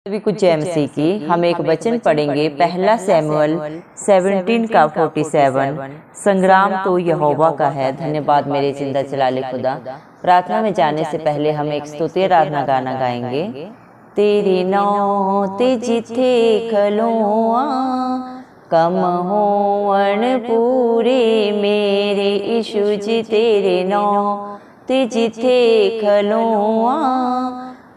सभी को जय मसीह की। हम एक वचन पढ़ेंगे, पहला सैमुअल 17 का 47। संग्राम तो यहोवा का है। धन्यवाद मेरे जिंदा जलाले खुदा। प्रार्थना में जाने से पहले हम एक स्तुति आराधना गाना गाएंगे। तेरे नाम ते जिथे खलोआ कम होवन पूरे मेरे यीशु जी, तेरे नाम ते जिथे खलोआ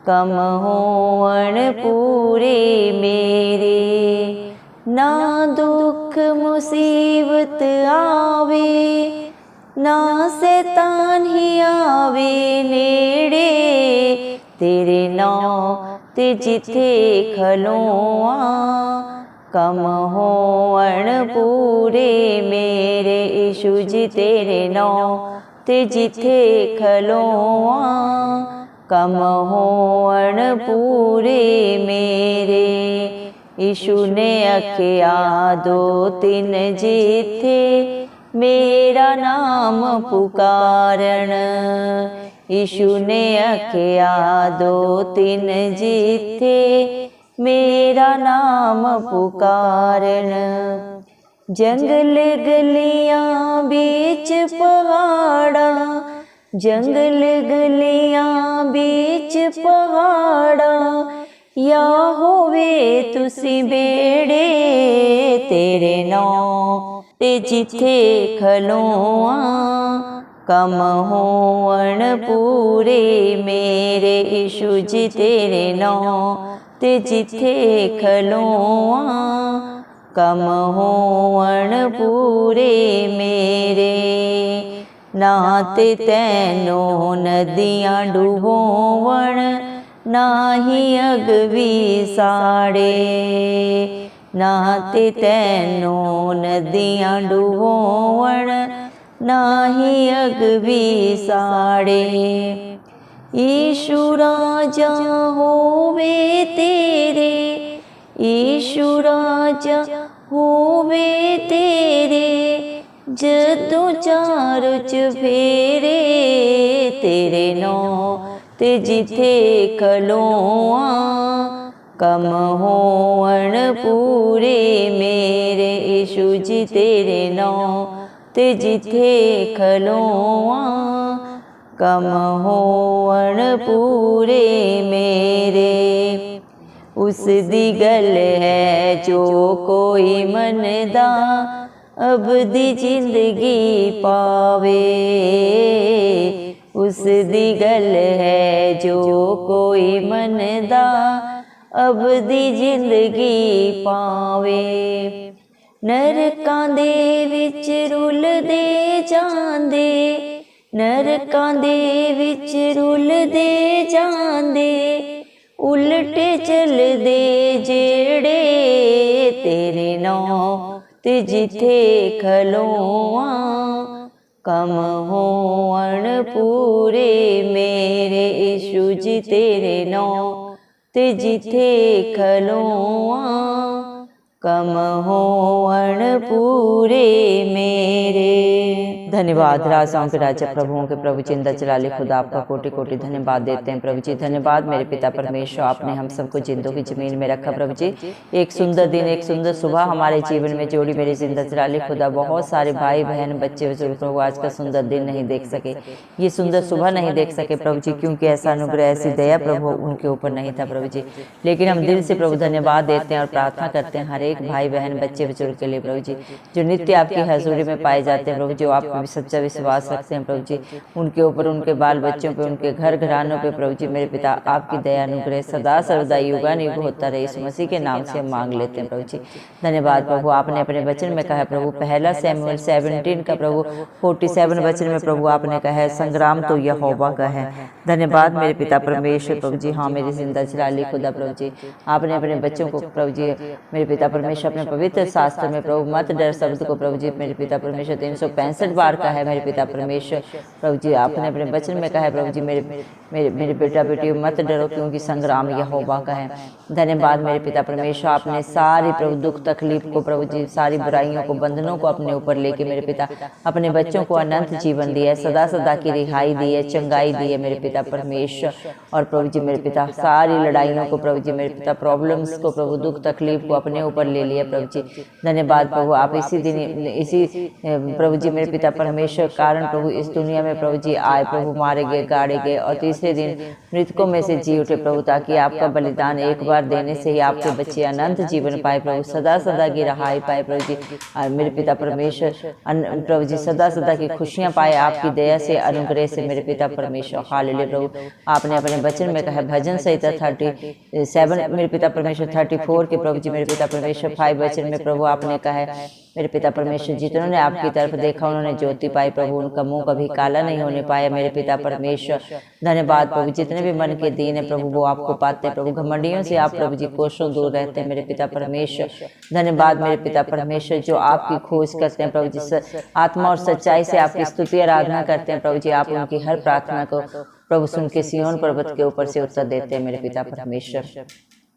कम होवन पूरे मेरे। ना दुख मुसीबत आवे, ना शैतान ही आवे नेड़े, तेरे नाम ते जिथे खलोआ कम होवन पूरे मेरे यीशु जी, तेरे नाम ते जिथे खलोआ कम होवन पूरे मेरे। यीशु ने आख्या दो तीन जिथे मेरा नाम पुकारन, यीशु ने आख्या दो तीन जिथे मेरा नाम पुकारन। जंगल गलियां बीच पहाड़ा, जंगल गलियां बीच पहाड़ा, या होवे तुसी बेड़े, तेरे नाम ते जिथे खलोआ कम होवन पूरे मेरे यीशु जी, तेरे नाम ते जिथे खलोआ कम होवन पूरे मेरे। ना ते तैनो नदियां डुबोवन, ना ही अगवी साड़े, ना ते तैनो नदियां डुबोवन, ना ही अगवी साड़े। यीशु राजा होवे तेरे, यीशु राजा होवे तेरे, जदों चारों चफेरे, तेरे नाम ते जिथे खलोआ कम होवन पूरे मेरे यीशु जी, तेरे नाम ते जिथे खलोआ कम होवन पूरे मेरे। उस दी गल है जो कोई मनदा अब दी जिंदगी पावे, उस दी गल है जो कोई मनदा अब दी जिंदगी पावे। नरकां दे विच रुलदे जांदे, नरकां दे विच रुलदे जांदे, उल्टे चलदे जेड़े, तेरे नाम ते जिथे खलोआ कम होवन पूरे मेरे यीशु जी, तेरे नाम ते जिथे खलोआ कम होवन पूरे मेरे। धन्यवाद राजाओं के राजा प्रभुओं के प्रभु जिंदा जलाले खुदा, आपका कोटि कोटि धन्यवाद देते हैं प्रभु जी। धन्यवाद मेरे पिता परमेश्वर, आपने हम सबको जिंदों की जमीन में रखा प्रभु जी। एक सुंदर दिन, एक सुंदर सुबह हमारे जीवन में जोड़ी मेरे जिंदा जलाले खुदा। बहुत सारे भाई बहन बच्चे बुजुर्ग प्रभु आज का सुंदर दिन नहीं देख सके, ये सुंदर सुबह नहीं देख सके प्रभु जी, क्योंकि ऐसा अनुग्रह ऐसी दया प्रभु उनके ऊपर नहीं था प्रभु जी। लेकिन हम दिल से प्रभु धन्यवाद देते हैं और प्रार्थना करते हैं हर एक भाई बहन बच्चे बुजुर्ग के लिए प्रभु जी, जो नित्य आपकी हजूरी में पाए जाते हैं प्रभु, जो आप सच्चा विश्वास रखते हैं प्रभु जी। उनके ऊपर, उनके बाल बच्चों पे, उनके घर घरानों पे प्रभु जी मेरे पिता आपकी दया अनुग्रह सदा सर्वदा युगानुयुग होता रहे। यीशु मसीह के नाम से हम मांग लेते हैं प्रभु जी। धन्यवाद प्रभु। आपने अपने वचन में कहा प्रभु, पहला सैमुअल 17 का प्रभु 47 वचन में प्रभु आपने कहा है, संग्राम तो यहोवा का है। धन्यवाद मेरे पिता परमेश्वर प्रभु जी। हाँ मेरे जिंदा जलाली खुदा प्रभु जी, आपने अपने बच्चों को प्रभु जी मेरे पिता परमेश्वर अपने पवित्र शास्त्र में प्रभु मत डर शब्द को प्रभु जी मेरे पिता परमेश्वर 365 बार बार कहा है मेरे पिता परमेश्वर। प्रभु जी आपने अपने वचन में कहा है प्रभु जी मेरे मेरे मेरे बेटा बेटी मत डरो क्योंकि संग्राम यहोवा का है। धन्यवाद मेरे पिता परमेश्वर, आपने सारी प्रभु दुख तकलीफ को प्रभु जी, सारी बुराइयों को, बंधनों को अपने ऊपर लेके मेरे पिता अपने बच्चों को अनंत जीवन दिया है, सदा सदा की रिहाई दी है, चंगाई दी है मेरे पिता परमेश्वर। और प्रभु जी मेरे पिता सारी लड़ाइयों को प्रभु जी मेरे पिता प्रॉब्लम्स को प्रभु दुख तकलीफ को अपने ऊपर ले लिया प्रभु जी। धन्यवाद प्रभु, आप इसी दिन इसी प्रभु जी मेरे पिता परमेश्वर कारण प्रभु इस दुनिया में प्रभु जी आए, प्रभु मारे गए, गाड़े गए और तीसरे दिन मृतकों में से जी उठे प्रभु, ताकि आपका बलिदान एक बार देने से ही आपके बच्चे अनंत जीवन पाए प्रभु, सदा सदा की रहाई पाए प्रभु जी। और मेरे पिता परमेश्वर प्रभु जी सदा सदा की खुशियां पाए आपकी दया से, अनुग्रह से मेरे पिता परमेश्वर। हालेलुया प्रभु, आपने अपने वचन में कहा भजन संहिता 37 मेरे पिता परमेश्वर 34 के प्रभु जी मेरे पिता परमेश्वर 5 वचन में प्रभु आपने कहा है मेरे पिता परमेश्वर, जितनों ने आपकी तरफ देखा उन्होंने ज्योति पाई प्रभु, उनका मुंह कभी काला नहीं होने पाया मेरे पिता परमेश्वर। धन्यवाद प्रभु, जितने भी मन के दीन है प्रभु वो आपको पाते हैं प्रभु, घमंडियों से आप प्रभु जी कोसों दूर रहते हैं मेरे पिता परमेश्वर। धन्यवाद मेरे पिता परमेश्वर, जो आपकी खोज करते हैं प्रभु जी, आत्मा और सच्चाई से आपकी स्तुति आराधना करते हैं प्रभु जी, आप उनकी हर प्रार्थना को प्रभु सुन के सिय्योन पर्वत के ऊपर से उत्तर देते हैं मेरे पिता परमेश्वर।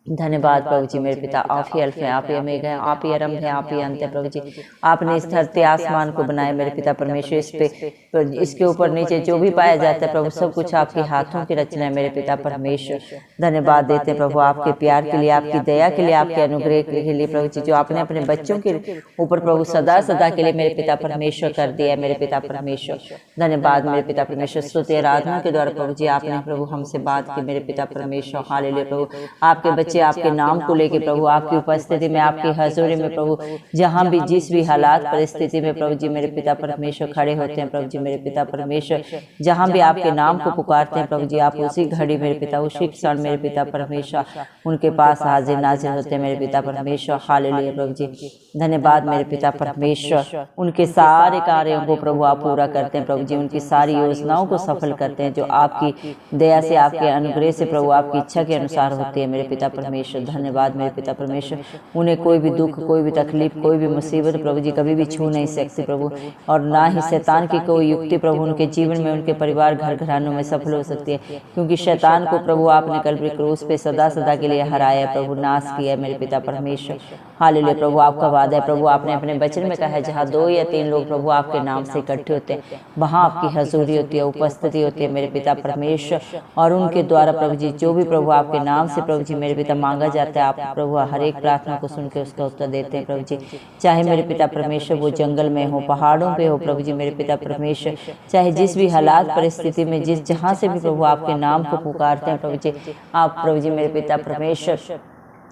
धन्यवाद प्रभु जी मेरे पिता, आप ही अल्फ हैं, आप ही ओमेगा हैं, आप ही आरंभ हैं, आप ही अंत हैं प्रभु जी। आपने इस धरती आसमान को बनाया मेरे पिता परमेश्वर, इस पे इसके ऊपर नीचे जो भी पाया जाता है प्रभु सब कुछ आपके हाथों की रचना है मेरे पिता परमेश्वर। धन्यवाद देते हैं प्रभु आपके प्यार के लिए, आपकी दया के लिए, आपके अनुग्रह के लिए प्रभु जी, जो आपने अपने बच्चों के ऊपर प्रभु सदा सदा के लिए मेरे पिता परमेश्वर कर दिया है मेरे पिता परमेश्वर। धन्यवाद मेरे पिता परमेश्वर, स्तुति आराधना के द्वारा प्रभु जी आपने प्रभु हमसे बात की मेरे पिता परमेश्वर। हालेलुया प्रभु, आपके बच्चे आपके नाम को लेके प्रभु आपकी उपस्थिति में, आपकी हजूरी में प्रभु जहां भी जिस भी हालात परिस्थिति में प्रभु जी मेरे पिता परमेश्वर खड़े होते हैं प्रभु जी मेरे पिता परमेश्वर, जहां भी आपके नाम को पुकारते हैं प्रभु जी, आप उसी घड़ी मेरे पिता उसी क्षण मेरे पिता परमेश्वर उनके पास हाजिर नाजिर होते हैं मेरे पिता परमेश्वर। हालेलुया प्रभु जी, धन्यवाद मेरे पिता परमेश्वर, उनके सारे कार्यों को प्रभु आप पूरा करते हैं प्रभु जी, उनकी सारी योजनाओं को सफल करते हैं जो आपकी दया से, आपके अनुग्रह से प्रभु आपकी इच्छा के अनुसार होती है मेरे पिता परमेश्वर। धन्यवाद मेरे पिता परमेश्वर, उन्हें कोई भी दुख, कोई भी तकलीफ, कोई भी मुसीबत प्रभु जी कभी भी छू नहीं सकती प्रभु, और ना ही शैतान की कोई युक्ति प्रभु उनके जीवन में, उनके परिवार घर घरानों में सफल हो सकती है, क्योंकि शैतान को प्रभु आपने कल्वरी क्रूस पे सदा सदा के लिए हराया प्रभु, नाश किया मेरे पिता परमेश्वर। हालेलुया प्रभु, आपका वादा है प्रभु, आपने अपने वचन में कहा है जहाँ 2 या 3 लोग प्रभु आपके नाम से इकट्ठे होते हैं वहाँ आपकी हजूरी होती है, उपस्थिति होती है मेरे पिता परमेश्वर। और उनके द्वारा प्रभु जी जो भी प्रभु आपके नाम से प्रभु जी मेरे पिता मांगा जाता है, आप प्रभु हर एक प्रार्थना को सुन के उसका उत्तर देते हैं प्रभु जी। चाहे मेरे पिता परमेश्वर वो जंगल में हो, पहाड़ों पे हो प्रभु जी मेरे पिता परमेश्वर, चाहे जिस भी हालात परिस्थिति में जिस जहाँ से भी प्रभु आपके नाम को पुकारते हैं प्रभु जी, आप प्रभु जी मेरे पिता परमेश्वर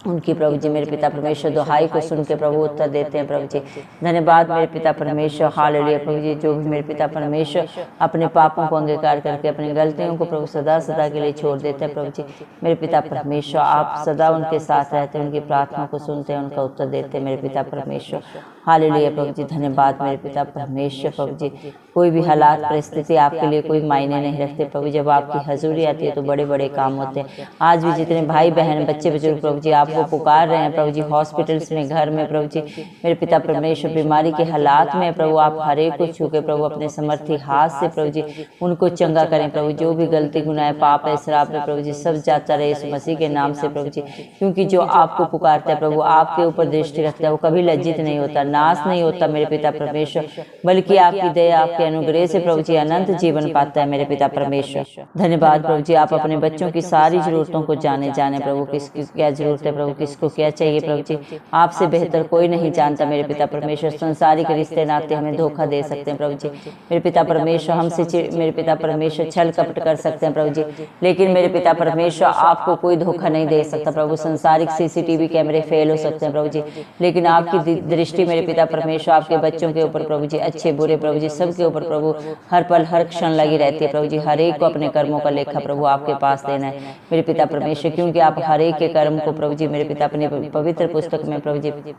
उनकी प्रभु जी मेरे पिता परमेश्वर दुहाई को सुन के प्रभु उत्तर देते हैं प्रभु जी। धन्यवाद मेरे पिता परमेश्वर। हालेलुया प्रभु जी, जो भी मेरे पिता परमेश्वर अपने पापों को अंगीकार करके अपनी गलतियों को प्रभु सदा सदा के लिए छोड़ देते हैं प्रभु जी मेरे पिता परमेश्वर, आप सदा उनके साथ रहते हैं, उनकी प्रार्थना को सुनते हैं, उनका उत्तर देते हैं मेरे पिता परमेश्वर। हालेलुया प्रभु जी, धन्यवाद मेरे पिता परमेश्वर। प्रभु जी कोई भी हालात परिस्थिति आपके लिए कोई मायने नहीं रखते प्रभु, जब आपकी हजूरी आती है तो बड़े बड़े काम होते हैं। आज भी जितने भाई बहन बच्चे बुजुर्ग प्रभु जी आपको पुकार रहे हैं प्रभु जी, हॉस्पिटल्स में, घर में प्रभु जी मेरे पिता परमेश्वर, बीमारी के हालात में प्रभु आप हर एक को छू के प्रभु अपने समर्थी हाथ से प्रभु जी उनको चंगा करें प्रभु, जो भी गलती गुनाह पाप है श्राप है प्रभु जी सब जाता रहे इस मसीह के नाम से प्रभु जी, क्योंकि जो आपको पुकारता है प्रभु आपके ऊपर दृष्टि रखता है वो कभी लज्जित नहीं होता, नाश नहीं होता मेरे पिता परमेश्वर, बल्कि आपकी दया आपके अनुग्रह से प्रभु जी अनंत जीवन पाता है मेरे पिता परमेश्वर। धन्यवाद प्रभु जी, आप अपने बच्चों की सारी जरूरतों को जाने प्रभु, किसकी क्या जरूरत है प्रभु, किसको क्या चाहिए प्रभु जी, आपसे बेहतर कोई नहीं जानता मेरे पिता परमेश्वर। संसारिक रिश्ते नाते हमें धोखा दे सकते हैं प्रभु जी मेरे पिता परमेश्वर, हमसे मेरे पिता परमेश्वर छल कपट कर सकते हैं प्रभु जी, लेकिन मेरे पिता परमेश्वर आपको कोई धोखा नहीं दे सकता प्रभु। संसारिक CCTV कैमरे फेल हो सकते हैं प्रभु जी, लेकिन आपकी दृष्टि मेरे पिता परमेश्वर आपके बच्चों के ऊपर प्रभु जी, अच्छे बुरे प्रभु जी सबके ऊपर प्रभु हर पल हर क्षण लगी रहती है प्रभु जी। हर एक को अपने कर्मों का लेखा प्रभु आपके पास देना है मेरे पिता परमेश्वर, क्योंकि आप हर एक के कर्म को प्रभु जी मेरे पिता अपने पवित्र पुस्तक में प्रभु जी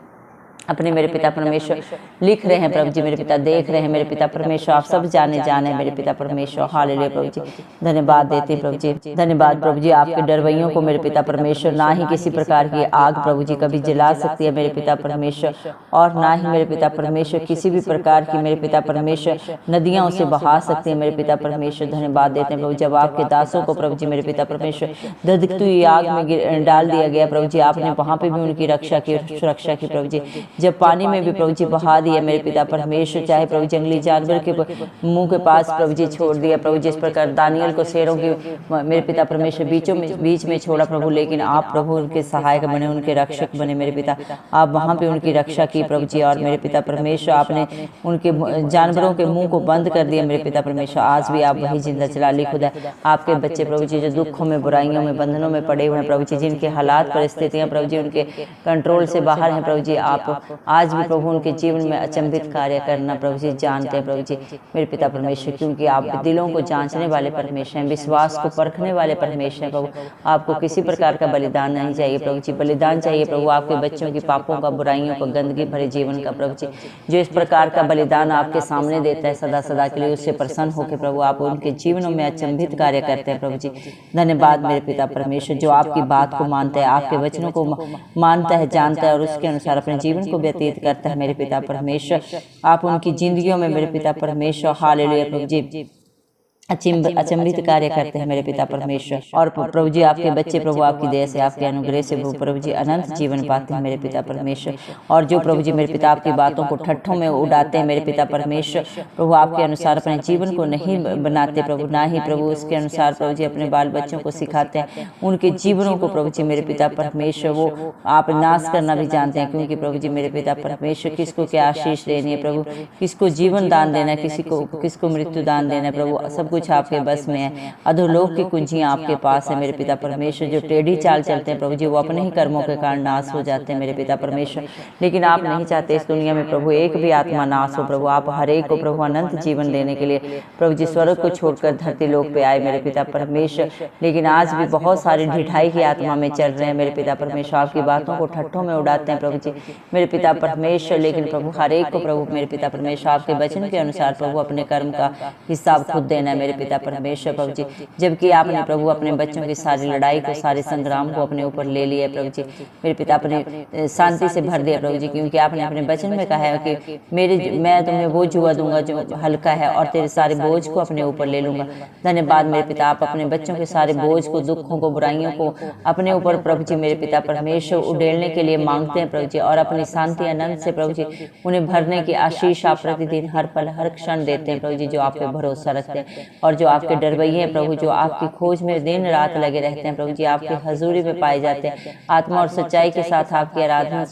अपने मेरे पिता परमेश्वर लिख रहे हैं प्रभु जी, मेरे पिता देख रहे हैं मेरे पिता परमेश्वर, आप सब जाने हैं मेरे पिता परमेश्वर। हालेलुया प्रभु जी, धन्यवाद देते हैं प्रभु जी, धन्यवाद प्रभु जी। आपके डरवैयों को मेरे पिता परमेश्वर ना ही किसी प्रकार की आग प्रभु जी कभी जला सकती है मेरे पिता परमेश्वर, और ना ही मेरे पिता परमेश्वर किसी भी प्रकार की मेरे पिता परमेश्वर नदियां उसे बहा सकती है मेरे पिता परमेश्वर। धन्यवाद देते हैं प्रभु, जब आपके दासों को प्रभु जी मेरे पिता परमेश्वर धधकती हुई आग में डाल दिया गया प्रभु जी, आपने वहां पे भी उनकी रक्षा की, सुरक्षा की प्रभु जी। जब पानी में भी प्रभु जी बहा दिया मेरे पिता परमेश्वर, चाहे प्रभु जंगली जानवर के मुंह के पास प्रभु जी छोड़ दिया प्रभु, जिस प्रकार दानियल को शेरों की मेरे पिता परमेश्वर बीच में छोड़ा प्रभु, लेकिन आप प्रभु उनके सहायक बने, उनके रक्षक बने मेरे पिता। आप वहां पे उनकी रक्षा की प्रभु जी, और मेरे पिता परमेश्वर आपने उनके जानवरों के मुंह को बंद कर दिया मेरे पिता परमेश्वर। आज भी आप वही जिंदा जलाली खुदा आपके बच्चे प्रभु जी जो दुखों में, बुराइयों में, बंधनों में पड़े हुए हैं प्रभु जी, जिनके हालात परिस्थितियां प्रभु जी उनके कंट्रोल से बाहर हैं प्रभु जी, आप आज भी प्रभु उनके जीवन में अचंभित कार्य करना प्रभु जी जानते हैं प्रभु जी मेरे पिता परमेश्वर, क्योंकि आप दिलों को जांचने वाले परमेश्वर हैं, विश्वास को परखने वाले परमेश्वर हैं प्रभु। आपको किसी प्रकार का बलिदान नहीं चाहिए प्रभु जी, बलिदान चाहिए प्रभु आपके बच्चों की पापों का, बुराइयों का, गंदगी भरे जीवन का प्रभु जी। जो इस प्रकार का बलिदान आपके सामने देता है सदा सदा के लिए, उससे प्रसन्न होकर प्रभु आप उनके जीवनों में अचंभित कार्य करते हैं प्रभु जी। धन्यवाद मेरे पिता परमेश्वर, जो आपकी बात को मानता है, आपके वचनों को मानता है, जानता है और उसके अनुसार अपने जीवन को व्यतीत करता है मेरे पिता परमेश्वर। आप उनकी जिंदगियों में मेरे पिता परमेश्वर हालेलुया प्रभु जी अचंभित कार्य करते हैं मेरे पिता परमेश्वर। और प्रभु जी आपके बच्चे प्रभु आपकी दया से, आपके अनुग्रह से प्रभु जी अनंत जीवन पाते हैं मेरे पिता परमेश्वर। और जो प्रभु जी मेरे पिता आपकी बातों को ठट्ठों में उड़ाते हैं मेरे पिता परमेश्वर, प्रभु आपके अनुसार अपने जीवन को नहीं बनाते प्रभु, ना ही प्रभु उसके अनुसार प्रभु जी अपने बाल बच्चों को सिखाते हैं, उनके जीवनों को प्रभु जी मेरे पिता परमेश्वर वो आप नाश करना भी जानते हैं, क्योंकि प्रभु जी मेरे पिता परमेश्वर किसको क्या आशीष देनी है प्रभु, किसको जीवन दान देना है, किसको मृत्यु दान देना है प्रभु, सब कुछ आपके बस में है। अधोलोक की कुंजियां आपके पास है मेरे पिता परमेश्वर। जो टेढ़ी चाल चलते हैं प्रभु जी वो अपने ही कर्मों के कारण नाश हो जाते हैं मेरे पिता परमेश्वर, लेकिन आप नहीं चाहते इस दुनिया में प्रभु एक भी आत्मा नाश हो प्रभु। आप हर एक को प्रभु अनंत जीवन देने के लिए प्रभु जी स्वर्ग को छोड़कर धरती लोक पे आए मेरे पिता परमेश्वर, लेकिन आज भी बहुत सारी ढिठाई की आत्मा में चल रहे हैं मेरे पिता परमेश्वर, आपकी बातों को ठट्ठों में उड़ाते हैं प्रभु जी मेरे पिता परमेश्वर। लेकिन प्रभु हर एक को प्रभु मेरे पिता परमेश्वर आपके वचन के अनुसार प्रभु अपने कर्म का हिसाब खुद देना है मेरे पिता परमेश्वर प्रभु जी। जबकि आपने प्रभु अपने बच्चों की सारी लड़ाई को, सारे संग्राम को अपने ऊपर ले लिया प्रभु जी मेरे पिता, अपने शांति से भर दिया प्रभु जी, क्योंकि आपने अपने वचन में कहा है कि मैं तुम्हें वो जुआ दूंगा जो हल्का है और तेरे सारे बोझ को अपने ऊपर ले लूंगा। धन्यवाद मेरे पिता, आप अपने बच्चों के सारे बोझ को, दुखों को, बुराइयों को अपने ऊपर प्रभु जी मेरे पिता परमेश्वर उड़ेलने के लिए मांगते हैं प्रभु जी, और अपनी शांति आनंद से प्रभु जी उन्हें भरने की आशीष आप प्रतिदिन हर पल हर क्षण देते हैं प्रभु जी, जो आप पे भरोसा रखते हैं और जो आपके डरवैये हैं प्रभु, जो आपकी खोज में दिन रात लगे रहते हैं प्रभु जी, आपकी हजूरी में पाए जाते हैं, आत्मा और सच्चाई के साथ आपकी आराधना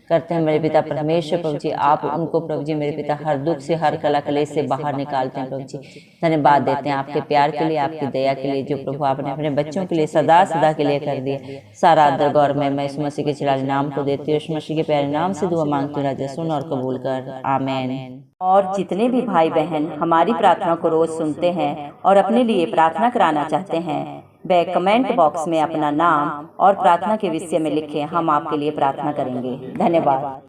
करते हैं मेरे पिता परमेश्वर प्रभु जी। आप उनको प्रभु जी मेरे पिता हर दुख से, हर कला कलेश से बाहर निकालते हैं प्रभु जी। धन्यवाद देते हैं आपके प्यार के लिए, आपकी दया के लिए, जो प्रभु आपने अपने बच्चों के लिए सदा सदा के लिए कर दिया। सारा आदर गौर मैं इस मसीह के चलाने नाम को देती हूँ, इस मसीह के प्यारे नाम से दुआ मांगती हूँ राजा, सुन और कबूल कर, आमीन। और जितने भी भाई बहन हमारी प्रार्थना को रोज सुनते हैं और अपने लिए प्रार्थना कराना चाहते हैं, वे कमेंट बॉक्स में अपना नाम और प्रार्थना के विषय में लिखें, हम आपके लिए प्रार्थना करेंगे। धन्यवाद।